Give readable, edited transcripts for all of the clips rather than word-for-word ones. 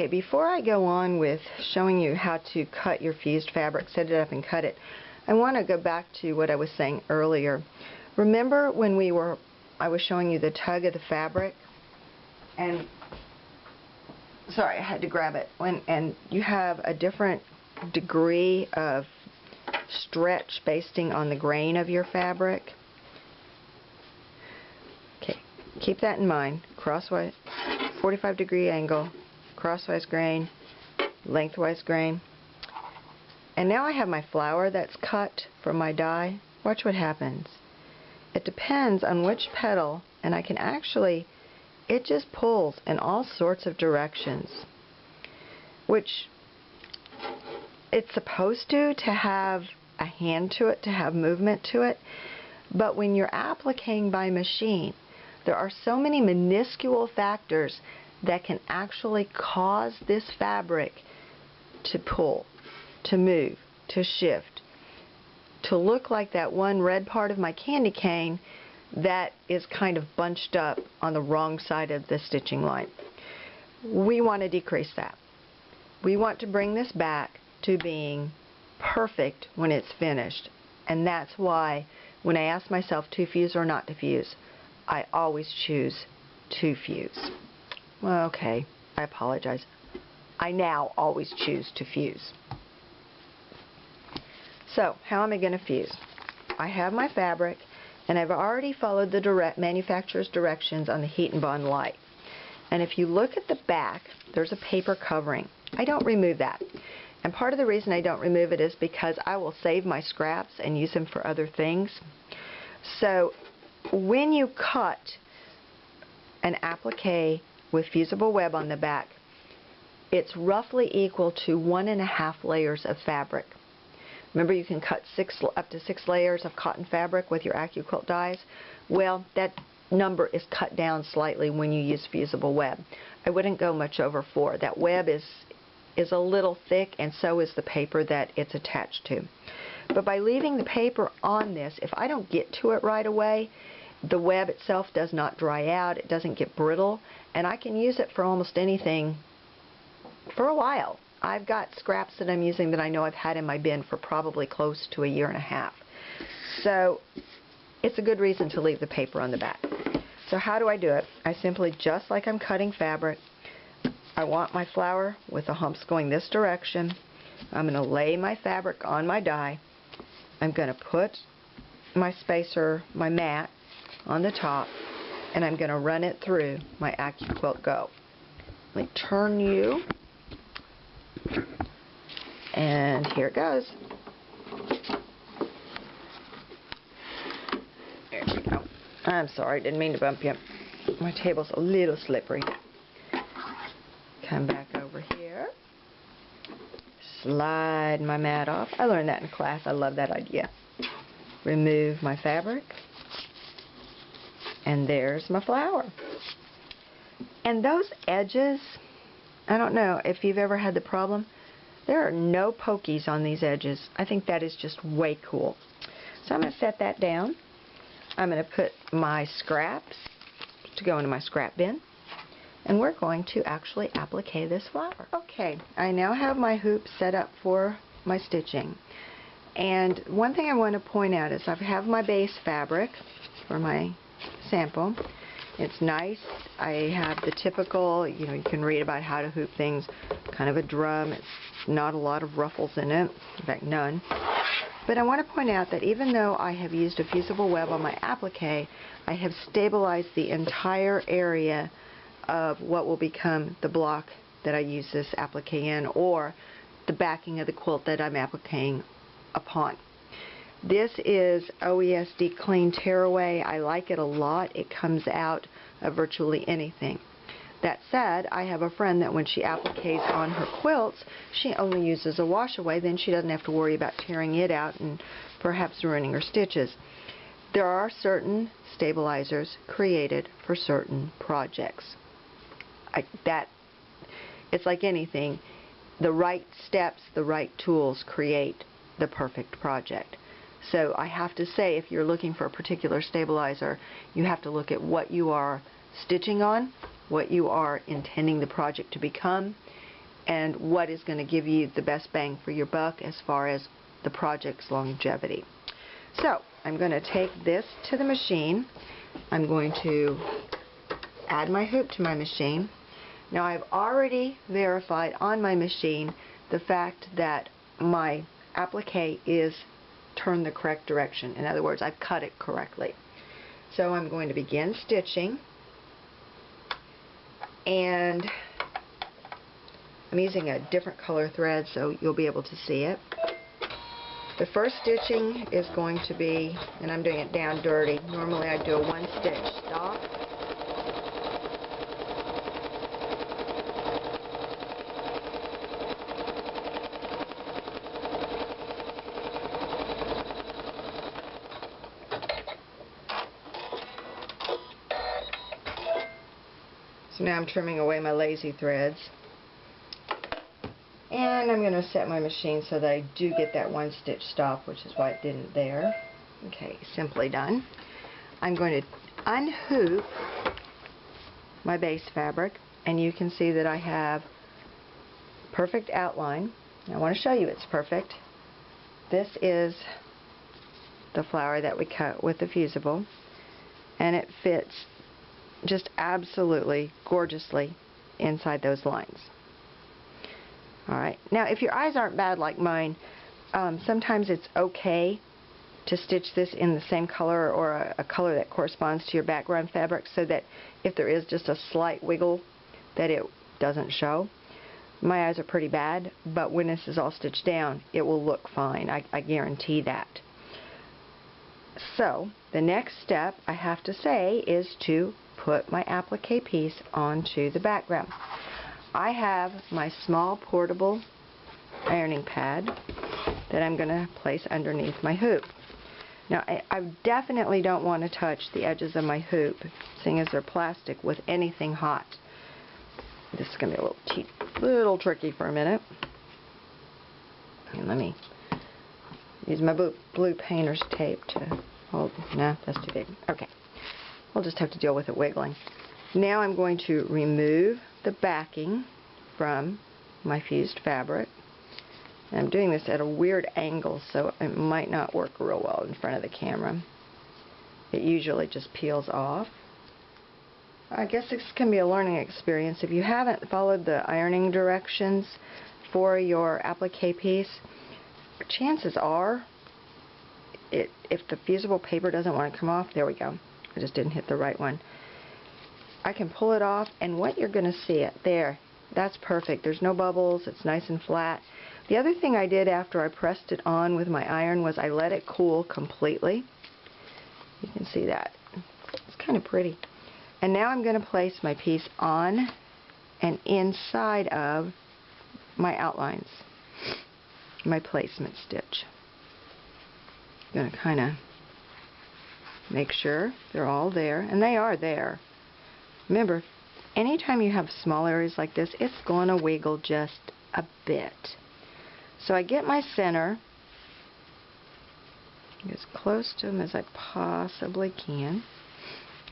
Okay, before I go on with showing you how to cut your fused fabric, set it up and cut it, I want to go back to what I was saying earlier. Remember when I was showing you the tug of the fabric, and sorry, I had to grab it, and you have a different degree of stretch based on the grain of your fabric. Okay, keep that in mind. Crosswise, 45-degree angle, crosswise grain, lengthwise grain. And now I have my flower that's cut from my die. Watch what happens. It depends on which petal, and I can actually, it just pulls in all sorts of directions, which it's supposed to have a hand to it, to have movement to it. But when you're appliquing by machine, there are so many minuscule factors that can actually cause this fabric to pull, to move, to shift, to look like that one red part of my candy cane that is kind of bunched up on the wrong side of the stitching line. We want to decrease that. We want to bring this back to being perfect when it's finished. And that's why when I ask myself to fuse or not to fuse, I always choose to fuse. Well, okay, I apologize. I now always choose to fuse. So, how am I going to fuse? I have my fabric, and I've already followed the manufacturer's directions on the heat and bond light. And if you look at the back, there's a paper covering. I don't remove that. And part of the reason I don't remove it is because I will save my scraps and use them for other things. So, when you cut an applique with fusible web on the back, it's roughly equal to 1.5 layers of fabric. Remember, you can cut up to 6 layers of cotton fabric with your AccuQuilt dies. Well, that number is cut down slightly when you use fusible web. I wouldn't go much over 4. That web is a little thick, and so is the paper that it's attached to. But by leaving the paper on this, if I don't get to it right away, the web itself does not dry out, it doesn't get brittle, and I can use it for almost anything for a while. I've got scraps that I'm using that I know I've had in my bin for probably close to 1.5 years. So it's a good reason to leave the paper on the back. So how do I do it? I simply, just like I'm cutting fabric, I want my flower with the humps going this direction. I'm going to lay my fabric on my die. I'm going to put my spacer, my mat, on the top, and I'm going to run it through my AccuquiltGo. Let me turn you, and here it goes. There we go. I'm sorry, didn't mean to bump you. My table's a little slippery. Come back over here. Slide my mat off. I learned that in class. I love that idea. Remove my fabric. And there's my flower. And those edges, I don't know if you've ever had the problem, there are no pokies on these edges. I think that is just way cool. So I'm going to set that down. I'm going to put my scraps to go into my scrap bin. And we're going to actually applique this flower. Okay, I now have my hoop set up for my stitching. And one thing I want to point out is I have my base fabric for my sample. It's nice. I have the typical, you can read about how to hoop things, kind of a drum. It's not a lot of ruffles in it, in fact none. But I want to point out that even though I have used a fusible web on my applique, I have stabilized the entire area of what will become the block that I use this applique in, or the backing of the quilt that I'm appliquing upon. This is OESD Clean Tearaway. I like it a lot. It comes out of virtually anything. That said, I have a friend that when she appliques on her quilts, she only uses a wash away, then she doesn't have to worry about tearing it out and perhaps ruining her stitches. There are certain stabilizers created for certain projects. It's like anything. The right steps, the right tools create the perfect project. So I have to say, if you're looking for a particular stabilizer, you have to look at what you are stitching on, what you are intending the project to become, and what is going to give you the best bang for your buck as far as the project's longevity. So I'm going to take this to the machine. I'm going to add my hoop to my machine. Now I've already verified on my machine the fact that my applique is turned the correct direction. In other words, I've cut it correctly. So I'm going to begin stitching, and I'm using a different color thread so you'll be able to see it. The first stitching is going to be, and I'm doing it down dirty. Normally I do a 1-stitch stop. So now I'm trimming away my lazy threads. And I'm going to set my machine so that I do get that 1-stitch stop, which is why it didn't there. Okay, simply done. I'm going to unhoop my base fabric, and you can see that I have perfect outline. I want to show you it's perfect. This is the flower that we cut with the fusible, and it fits just absolutely gorgeously inside those lines. Alright, now if your eyes aren't bad like mine, sometimes it's okay to stitch this in the same color or a color that corresponds to your background fabric, so that if there is just a slight wiggle that it doesn't show. My eyes are pretty bad, but when this is all stitched down, it will look fine. I guarantee that. So the next step, I have to say, is to put my applique piece onto the background. I have my small portable ironing pad that I'm going to place underneath my hoop. Now I definitely don't want to touch the edges of my hoop, seeing as they're plastic, with anything hot. This is going to be a little tricky for a minute. And let me use my blue painter's tape to hold. No, that's too big. Okay. I'll just have to deal with it wiggling. Now I'm going to remove the backing from my fused fabric. And I'm doing this at a weird angle, so it might not work real well in front of the camera. It usually just peels off. I guess this can be a learning experience. If you haven't followed the ironing directions for your applique piece, chances are, if the fusible paper doesn't want to come off, there we go. I just didn't hit the right one. I can pull it off, and what you're going to see it there, that's perfect. There's no bubbles. It's nice and flat. The other thing I did after I pressed it on with my iron was I let it cool completely. You can see that. It's kind of pretty. And now I'm going to place my piece on and inside of my outlines, my placement stitch. I'm going to kind of make sure they're all there, and they are there. Remember, anytime you have small areas like this, it's going to wiggle just a bit. So I get my center as close to them as I possibly can.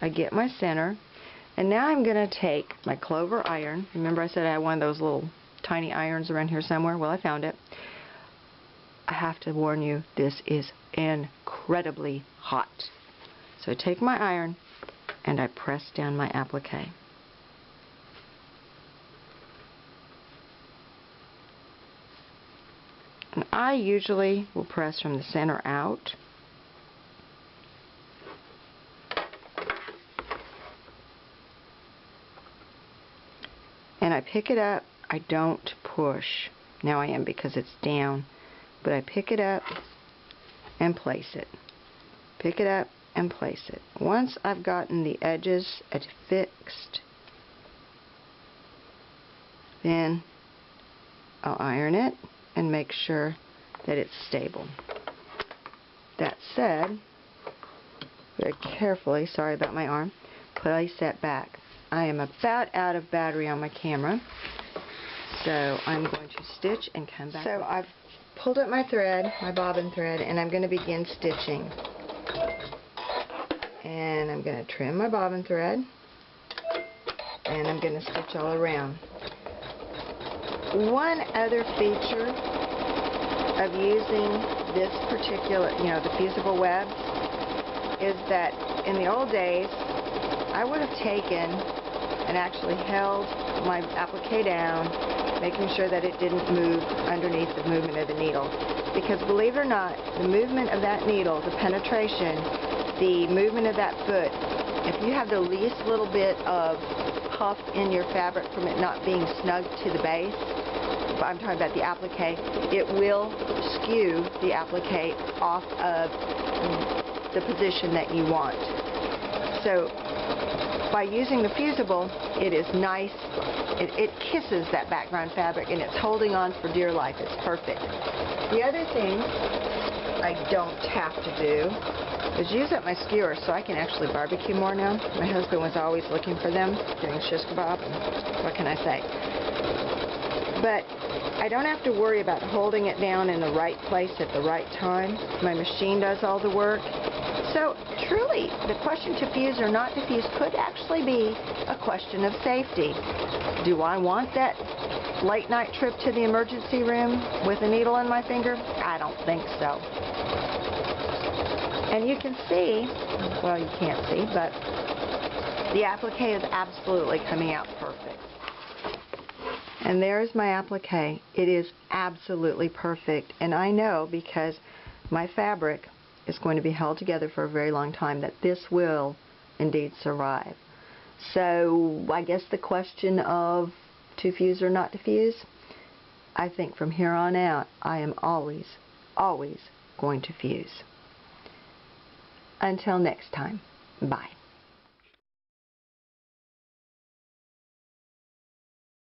I get my center, and now I'm going to take my clover iron. Remember I said I had one of those little tiny irons around here somewhere? Well, I found it. I have to warn you, this is incredibly hot. So I take my iron and I press down my applique. And I usually will press from the center out. And I pick it up. I don't push. Now I am, because it's down. But I pick it up and place it. Pick it up and place it. Once I've gotten the edges fixed, then I'll iron it and make sure that it's stable. That said, very carefully, sorry about my arm, place that back. I am about out of battery on my camera, so I'm going to stitch and come back. So I've pulled up my thread, my bobbin thread, and I'm going to begin stitching. And I'm going to trim my bobbin thread, and I'm going to stitch all around. one other feature of using this particular, the fusible webs, is that in the old days, I would have taken and actually held my applique down, making sure that it didn't move underneath the movement of the needle. Because believe it or not, the movement of that needle, the penetration, the movement of that foot, if you have the least little bit of puff in your fabric from it not being snug to the base, I'm talking about the applique, it will skew the applique off of the position that you want. So by using the fusible, it is nice. It kisses that background fabric and it's holding on for dear life. It's perfect. The other thing I don't have to do is use up my skewers so I can actually barbecue more now. My husband was always looking for them, doing shish kebab, and what can I say? But I don't have to worry about holding it down in the right place at the right time. My machine does all the work. So truly, the question to fuse or not to fuse could actually be a question of safety. Do I want that late night trip to the emergency room with a needle in my finger? I don't think so. And you can see, well, you can't see, but the applique is absolutely coming out perfect. And there's my applique. It is absolutely perfect. And I know, because my fabric is going to be held together for a very long time, that this will indeed survive. So I guess the question of to fuse or not to fuse, I think from here on out I am always going to fuse. Until next time, bye.